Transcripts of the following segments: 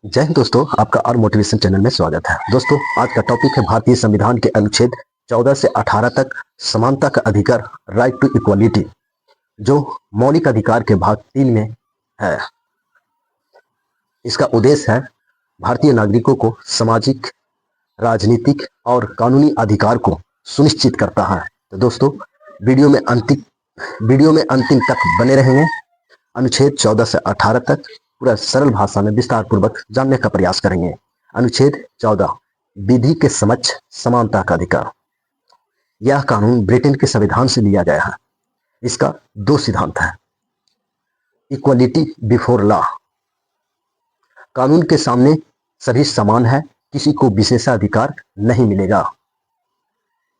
जय हिंद दोस्तों, आपका और मोटिवेशन चैनल में स्वागत है। दोस्तों, आज का टॉपिक है भारतीय संविधान के अनुच्छेद 14 से 18 तक समानता का अधिकार, राइट टू इक्वालिटी, जो मौलिक अधिकार के भाग 3 में है। इसका उद्देश्य है भारतीय नागरिकों को सामाजिक, राजनीतिक और कानूनी अधिकार को सुनिश्चित करता है। तो दोस्तों, वीडियो में अंतिम तक बने रहेंगे। अनुच्छेद 14 से 18 तक पूरा सरल भाषा में विस्तार पूर्वक जानने का प्रयास करेंगे। अनुच्छेद 14, विधि के समक्ष समानता का अधिकार। यह कानून ब्रिटेन के संविधान से लिया गया है। इसका 2 सिद्धांत है। इक्वालिटी बिफोर लॉ, कानून के सामने सभी समान है, किसी को विशेषाधिकार नहीं मिलेगा।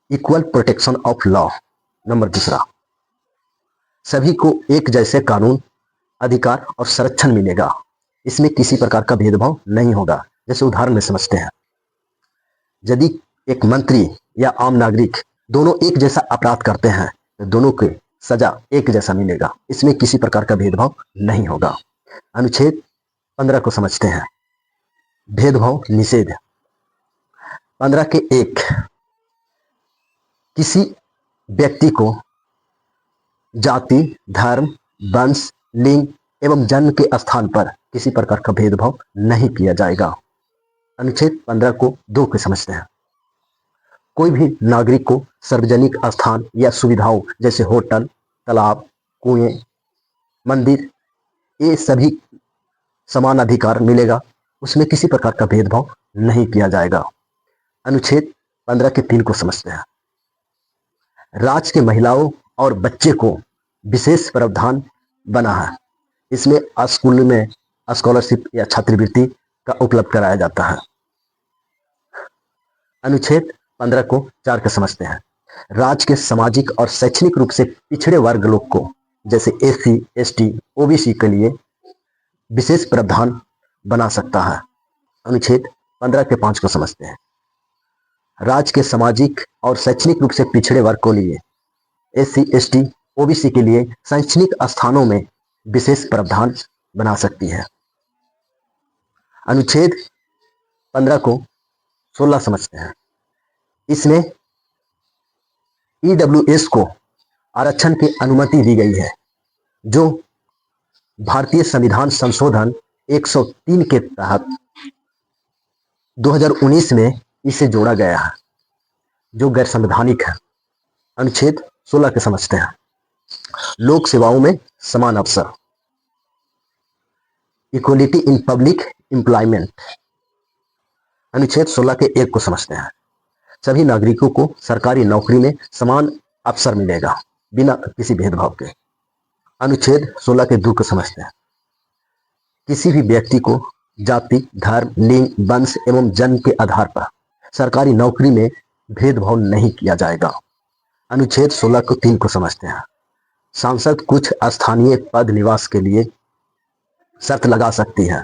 Equal protection of law, number 2, सभी को एक जैसे कानून, अधिकार और संरक्षण मिलेगा। इसमें किसी प्रकार का भेदभाव नहीं होगा। जैसे उदाहरण में समझते हैं, यदि एक मंत्री या आम नागरिक दोनों एक जैसा अपराध करते हैं तो दोनों को सजा एक जैसा मिलेगा। इसमें किसी प्रकार का भेदभाव नहीं होगा। अनुच्छेद 15 को समझते हैं, भेदभाव निषेध। 15 के 1, किसी व्यक्ति को जाति, धर्म, वंश, लिंग एवं जन्म के स्थान पर किसी प्रकार का भेदभाव नहीं किया जाएगा। अनुच्छेद 15 को 2 के समझते हैं, कोई भी नागरिक को सार्वजनिक स्थान या सुविधाओं जैसे होटल, तालाब, कुएं, मंदिर, ये सभी समान अधिकार मिलेगा। उसमें किसी प्रकार का भेदभाव नहीं किया जाएगा। अनुच्छेद 15 के 3 को समझते हैं, राज्य के महिलाओं और बच्चे को विशेष प्रावधान बना है। इसमें स्कूल में स्कॉलरशिप या छात्रवृत्ति का उपलब्ध कराया जाता है। अनुच्छेद 15 को 4 के समझते हैं, राज्य के सामाजिक और शैक्षणिक रूप से पिछड़े वर्ग लोग को जैसे SC, ST, OBC के लिए विशेष प्रावधान बना सकता है। अनुच्छेद 15 के 5 को समझते हैं, राज्य के सामाजिक और शैक्षणिक रूप से पिछड़े वर्ग को लिए SC, ST, OBC के लिए शैक्षणिक स्थानों में विशेष प्रावधान बना सकती है। अनुच्छेद 15 को 16 समझते हैं, इसमें EWS को आरक्षण की अनुमति दी गई है, जो भारतीय संविधान संशोधन 103 के तहत 2019 में इसे जोड़ा गया है, जो गैर संवैधानिक है। अनुच्छेद 16 के समझते हैं, लोक सेवाओं में समान अवसर, इक्वलिटी इन पब्लिक एम्प्लॉयमेंट। अनुच्छेद 16 के 1 को समझते हैं, सभी नागरिकों को सरकारी नौकरी में समान अवसर मिलेगा बिना किसी भेदभाव के। अनुच्छेद 16 के 2 को समझते हैं, किसी भी व्यक्ति को जाति, धर्म, लिंग, वंश एवं जन्म के आधार पर सरकारी नौकरी में भेदभाव नहीं किया जाएगा। अनुच्छेद 16 को 3 को समझते हैं, सांसद कुछ स्थानीय पद निवास के लिए शर्त लगा सकती है।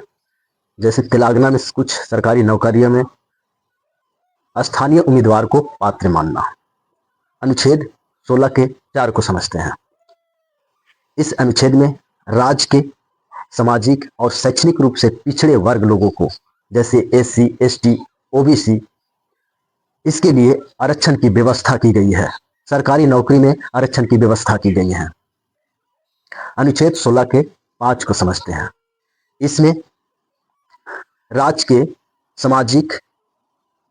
जैसे तेलंगाना में कुछ सरकारी नौकरियों में स्थानीय उम्मीदवार को पात्र मानना। अनुच्छेद 16 के 4 को समझते हैं, इस अनुच्छेद में राज्य के सामाजिक और शैक्षणिक रूप से पिछड़े वर्ग लोगों को जैसे SC, ST, OBC, इसके लिए आरक्षण की व्यवस्था की गई है। सरकारी नौकरी में आरक्षण की व्यवस्था की गई है। अनुच्छेद 16 के 5 को समझते हैं, इसमें राज्य के सामाजिक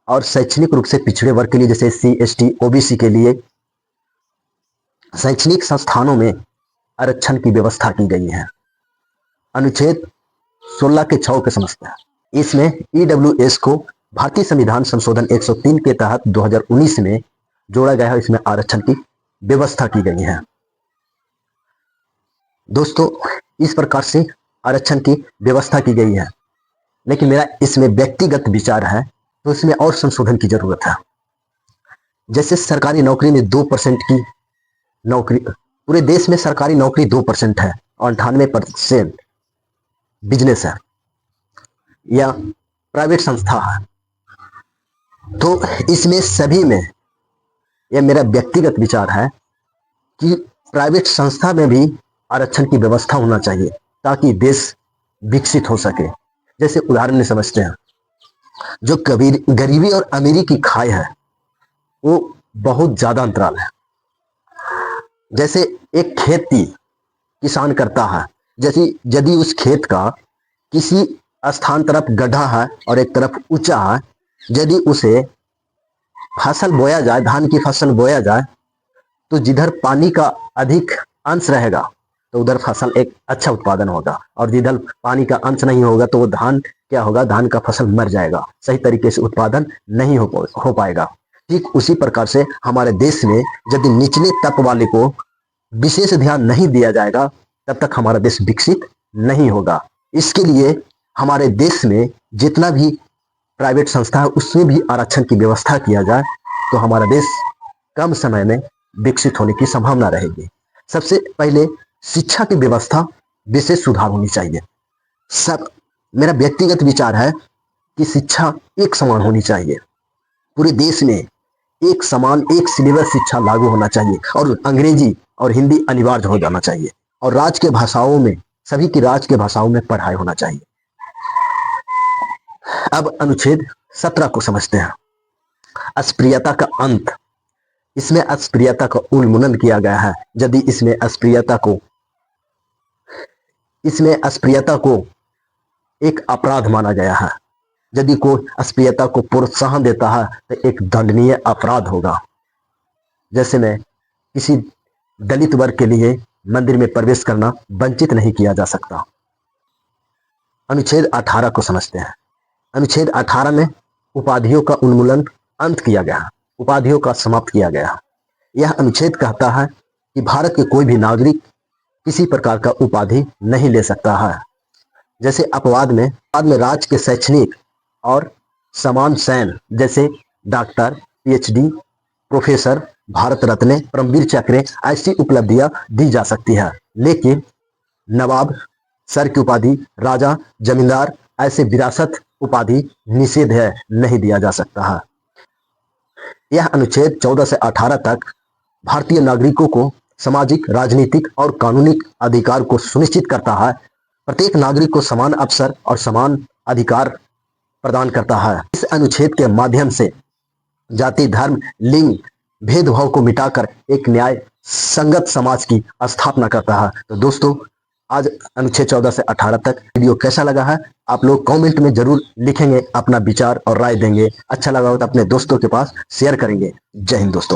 और शैक्षणिक रूप से पिछड़े वर्ग के लिए जैसे SC, ST, OBC के लिए शैक्षणिक संस्थानों में आरक्षण की व्यवस्था की गई है। अनुच्छेद 16 के 6 के समझते हैं, इसमें EWS को भारतीय संविधान संशोधन 103 के तहत 2019 में जोड़ा गया है। इसमें आरक्षण की व्यवस्था की गई है। दोस्तों, इस प्रकार से आरक्षण की व्यवस्था की गई है, लेकिन मेरा इसमें व्यक्तिगत विचार है, तो इसमें और संशोधन की जरूरत है। जैसे सरकारी नौकरी में 2% की नौकरी, पूरे देश में सरकारी नौकरी 2% है और 98% बिजनेस है या प्राइवेट संस्था है। तो इसमें सभी में, यह मेरा व्यक्तिगत विचार है कि प्राइवेट संस्था में भी आरक्षण की व्यवस्था होना चाहिए ताकि देश विकसित हो सके। जैसे उदाहरण में समझते हैं, जो कबीर गरीबी और अमीरी की खाई है वो बहुत ज्यादा अंतराल है। जैसे एक खेती किसान करता है, जैसे यदि उस खेत का किसी स्थान तरफ गड्ढा है और एक तरफ ऊंचा है, यदि उसे फसल बोया जाए, धान की फसल बोया जाए, तो जिधर पानी का अधिक अंश रहेगा तो उधर फसल एक अच्छा उत्पादन होगा, और जिधर पानी का अंश नहीं होगा तो वो धान क्या होगा, धान का फसल मर जाएगा, सही तरीके से उत्पादन नहीं हो पाएगा। ठीक उसी प्रकार से हमारे देश में यदि निचले तत्व वाले को विशेष ध्यान नहीं दिया जाएगा तब तक हमारा देश विकसित नहीं होगा। इसके लिए हमारे देश में जितना भी प्राइवेट संस्था है उसमें भी आरक्षण की व्यवस्था किया जाए तो हमारा देश कम समय में विकसित होने की संभावना रहेगी। सबसे पहले शिक्षा की व्यवस्था विशेष सुधार होनी चाहिए। सब मेरा व्यक्तिगत विचार है कि शिक्षा एक समान होनी चाहिए, पूरे देश में एक समान एक सिलेबस शिक्षा लागू होना चाहिए, और अंग्रेजी और हिंदी अनिवार्य हो जाना चाहिए, और राज्य के भाषाओं में सभी की राज्य के भाषाओं में पढ़ाई होना चाहिए। अब अनुच्छेद 17 को समझते हैं, अस्पृश्यता का अंत। इसमें अस्पृश्यता का उन्मूलन किया गया है। यदि इसमें अस्पृश्यता को एक अपराध माना गया है, यदि कोई अस्पृश्यता को प्रोत्साहन देता है तो एक दंडनीय अपराध होगा। जैसे में किसी दलित वर्ग के लिए मंदिर में प्रवेश करना वंचित नहीं किया जा सकता। अनुच्छेद 18 को समझते हैं। अनुच्छेद 18 में उपाधियों का उन्मूलन अंत किया गया, उपाधियों का समाप्त किया गया। यह अनुच्छेद कहता है कि भारत के कोई भी नागरिक किसी प्रकार का उपाधि नहीं ले सकता है। जैसे अपवाद में राज्य के शैक्षणिक और समान सैन जैसे doctor, PhD, professor, Bharat Ratna, Paramvir चक्र ऐसी उपलब्धियां दी जा सकती है, लेकिन नवाब, सर की उपाधि, राजा, जमींदार ऐसे विरासत उपाधि निषेध है, नहीं दिया जा सकता है। यह अनुच्छेद 14 से 18 तक भारतीय नागरिकों को सामाजिक, राजनीतिक और कानूनी अधिकार को सुनिश्चित करता है। प्रत्येक नागरिक को समान अवसर और समान अधिकार प्रदान करता है। इस अनुच्छेद के माध्यम से जाति, धर्म, लिंग भेदभाव को मिटाकर एक न्याय संगत समाज की स्थापना करता है। तो दोस्तों, आज अनुच्छेद 14 से 18 तक वीडियो कैसा लगा है आप लोग कमेंट में जरूर लिखेंगे, अपना विचार और राय देंगे। अच्छा लगा हो तो अपने दोस्तों के पास शेयर करेंगे। जय हिंद दोस्तों।